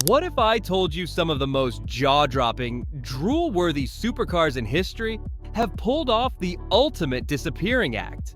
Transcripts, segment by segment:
What if I told you some of the most jaw-dropping, drool-worthy supercars in history have pulled off the ultimate disappearing act?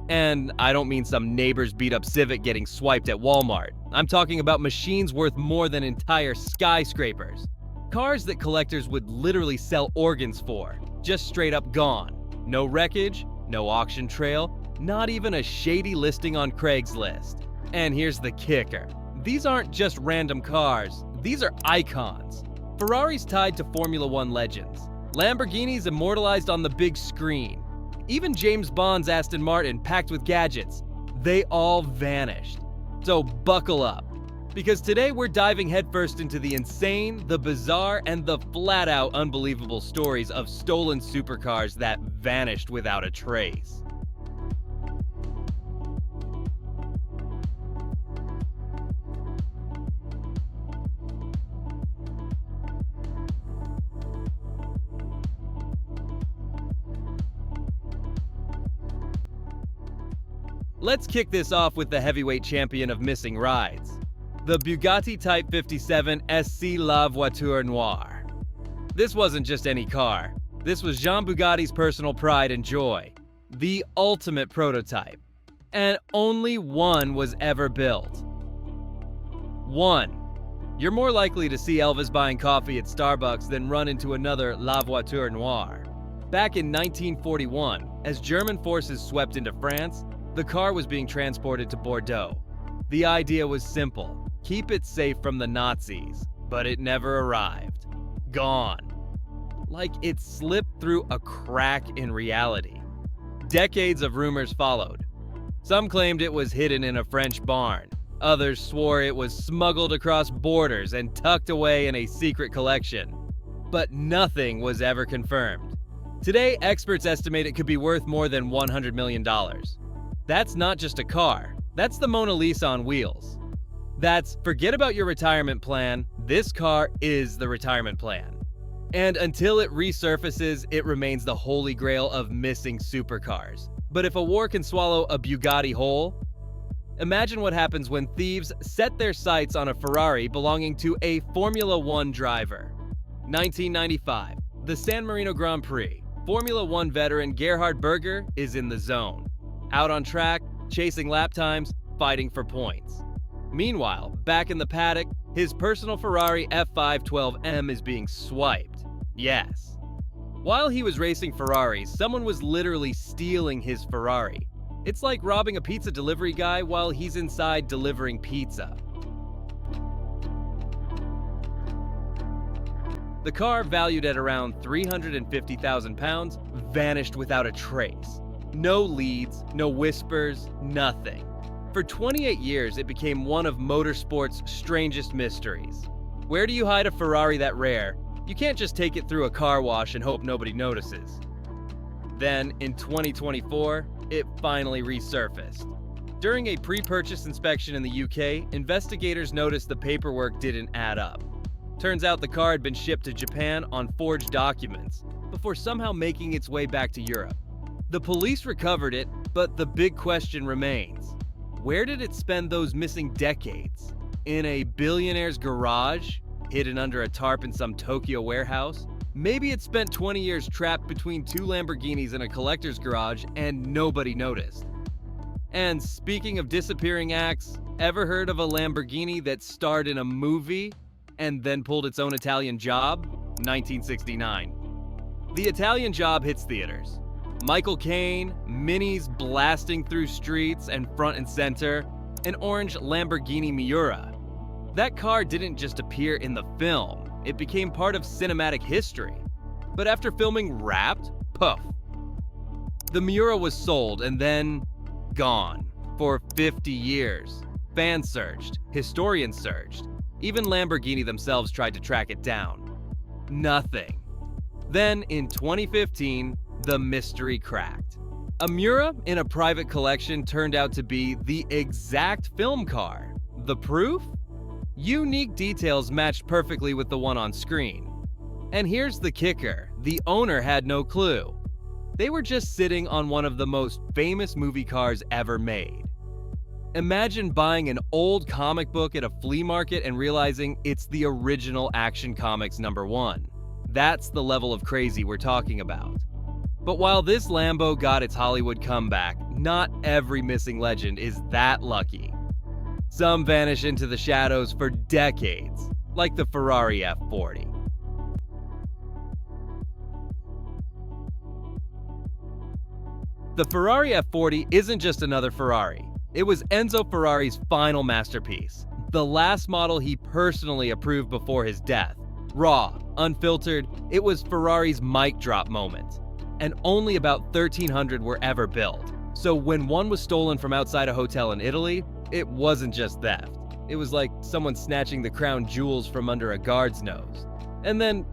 And I don't mean some neighbor's beat-up Civic getting swiped at Walmart. I'm talking about machines worth more than entire skyscrapers. Cars that collectors would literally sell organs for, just straight up gone. No wreckage, no auction trail, not even a shady listing on Craigslist. And here's the kicker. These aren't just random cars, these are icons. Ferraris tied to Formula One legends. Lamborghinis immortalized on the big screen. Even James Bond's Aston Martin packed with gadgets. They all vanished. So buckle up, because today we're diving headfirst into the insane, the bizarre, and the flat-out unbelievable stories of stolen supercars that vanished without a trace. Let's kick this off with the heavyweight champion of missing rides, the Bugatti Type 57 SC La Voiture Noire. This wasn't just any car. This was Jean Bugatti's personal pride and joy, the ultimate prototype. And only one was ever built. One. You're more likely to see Elvis buying coffee at Starbucks than run into another La Voiture Noire. Back in 1941, as German forces swept into France, the car was being transported to Bordeaux. The idea was simple: keep it safe from the Nazis, but it never arrived. Gone. Like it slipped through a crack in reality. Decades of rumors followed. Some claimed it was hidden in a French barn. Others swore it was smuggled across borders and tucked away in a secret collection. But nothing was ever confirmed. Today, experts estimate it could be worth more than $100 million. That's not just a car, that's the Mona Lisa on wheels. That's, forget about your retirement plan, this car is the retirement plan. And until it resurfaces, it remains the holy grail of missing supercars. But if a war can swallow a Bugatti whole, imagine what happens when thieves set their sights on a Ferrari belonging to a Formula One driver. 1995, the San Marino Grand Prix. Formula One veteran Gerhard Berger is in the zone. Out on track, chasing lap times, fighting for points. Meanwhile, back in the paddock, his personal Ferrari F512M is being swiped. Yes. While he was racing Ferraris, someone was literally stealing his Ferrari. It's like robbing a pizza delivery guy while he's inside delivering pizza. The car, valued at around 350,000 pounds, vanished without a trace. No leads, no whispers, nothing. For 28 years, it became one of motorsport's strangest mysteries. Where do you hide a Ferrari that rare? You can't just take it through a car wash and hope nobody notices. Then, in 2024, it finally resurfaced. During a pre-purchase inspection in the UK, investigators noticed the paperwork didn't add up. Turns out the car had been shipped to Japan on forged documents, before somehow making its way back to Europe. The police recovered it, but the big question remains. Where did it spend those missing decades? In a billionaire's garage? Hidden under a tarp in some Tokyo warehouse? Maybe it spent 20 years trapped between two Lamborghinis in a collector's garage and nobody noticed. And speaking of disappearing acts, ever heard of a Lamborghini that starred in a movie and then pulled its own Italian Job? 1969. The Italian Job hits theaters. Michael Caine, minis blasting through streets and front and center, an orange Lamborghini Miura. That car didn't just appear in the film, it became part of cinematic history. But after filming Wrapped, poof. The Miura was sold and then gone for 50 years. Fans searched, historians searched, even Lamborghini themselves tried to track it down. Nothing. Then in 2015, the mystery cracked. A Miura in a private collection turned out to be the exact film car. The proof? Unique details matched perfectly with the one on screen. And here's the kicker, the owner had no clue. They were just sitting on one of the most famous movie cars ever made. Imagine buying an old comic book at a flea market and realizing it's the original Action Comics #1. That's the level of crazy we're talking about. But while this Lambo got its Hollywood comeback, not every missing legend is that lucky. Some vanish into the shadows for decades, like the Ferrari F40. The Ferrari F40 isn't just another Ferrari. It was Enzo Ferrari's final masterpiece, the last model he personally approved before his death. Raw, unfiltered, it was Ferrari's mic drop moment. And only about 1,300 were ever built. So when one was stolen from outside a hotel in Italy, it wasn't just theft. It was like someone snatching the crown jewels from under a guard's nose. And then,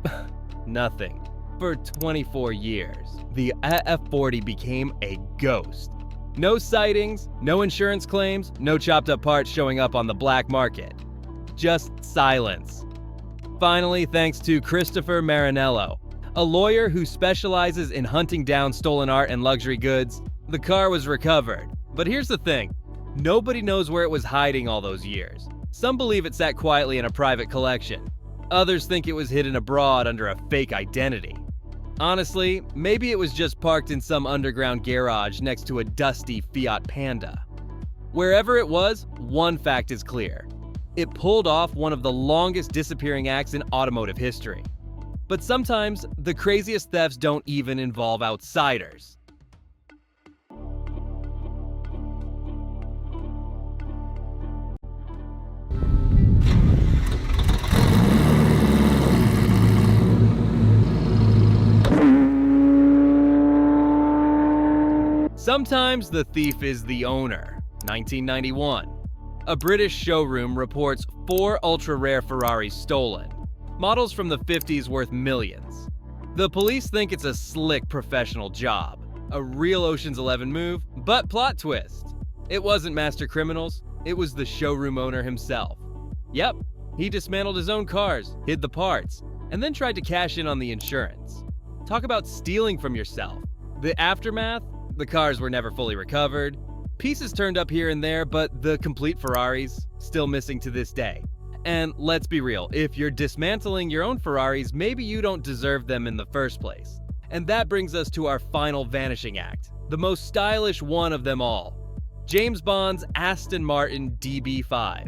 nothing. For 24 years, the F40 became a ghost. No sightings, no insurance claims, no chopped up parts showing up on the black market. Just silence. Finally, thanks to Christopher Marinello, a lawyer who specializes in hunting down stolen art and luxury goods, the car was recovered. But here's the thing, nobody knows where it was hiding all those years. Some believe it sat quietly in a private collection. Others think it was hidden abroad under a fake identity. Honestly, maybe it was just parked in some underground garage next to a dusty Fiat Panda. Wherever it was, one fact is clear. It pulled off one of the longest disappearing acts in automotive history. But sometimes, the craziest thefts don't even involve outsiders. Sometimes the thief is the owner. 1991. A British showroom reports 4 ultra-rare Ferraris stolen. Models from the 50s worth millions. The police think it's a slick professional job. A real Ocean's 11 move, but plot twist. It wasn't master criminals, it was the showroom owner himself. Yep, he dismantled his own cars, hid the parts, and then tried to cash in on the insurance. Talk about stealing from yourself. The aftermath? The cars were never fully recovered. Pieces turned up here and there, but the complete Ferraris, still missing to this day. And let's be real, if you're dismantling your own Ferraris, maybe you don't deserve them in the first place. And that brings us to our final vanishing act, the most stylish one of them all. James Bond's Aston Martin DB5.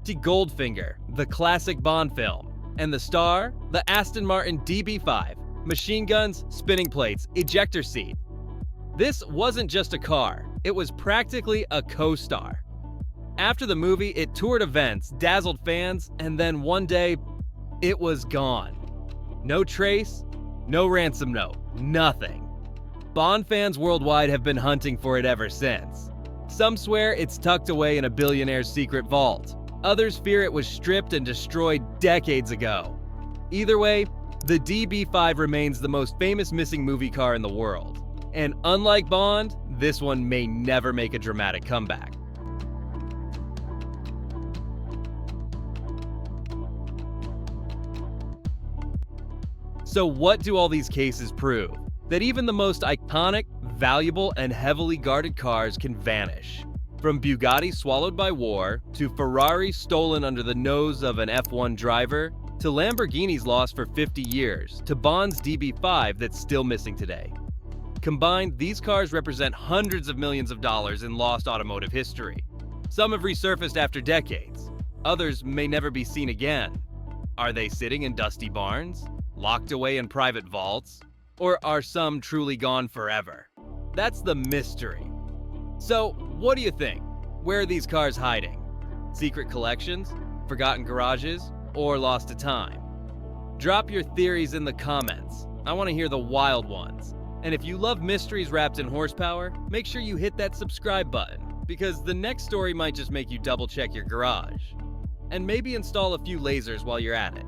Goldfinger, the classic Bond film. And the star, the Aston Martin DB5. Machine guns, spinning plates, ejector seat. This wasn't just a car, it was practically a co-star. After the movie, it toured events, dazzled fans, and then one day, it was gone. No trace, no ransom note, nothing. Bond fans worldwide have been hunting for it ever since. Some swear it's tucked away in a billionaire's secret vault. Others fear it was stripped and destroyed decades ago. Either way, the DB5 remains the most famous missing movie car in the world. And unlike Bond, this one may never make a dramatic comeback. So what do all these cases prove? That even the most iconic, valuable, and heavily guarded cars can vanish. From Bugatti swallowed by war, to Ferrari stolen under the nose of an F1 driver, to Lamborghinis lost for 50 years, to Bond's DB5 that's still missing today. Combined, these cars represent hundreds of millions of dollars in lost automotive history. Some have resurfaced after decades. Others may never be seen again. Are they sitting in dusty barns? Locked away in private vaults? Or are some truly gone forever? That's the mystery. So, what do you think? Where are these cars hiding? Secret collections? Forgotten garages? Or lost to time? Drop your theories in the comments. I want to hear the wild ones. And if you love mysteries wrapped in horsepower, make sure you hit that subscribe button, because the next story might just make you double check your garage. And maybe install a few lasers while you're at it.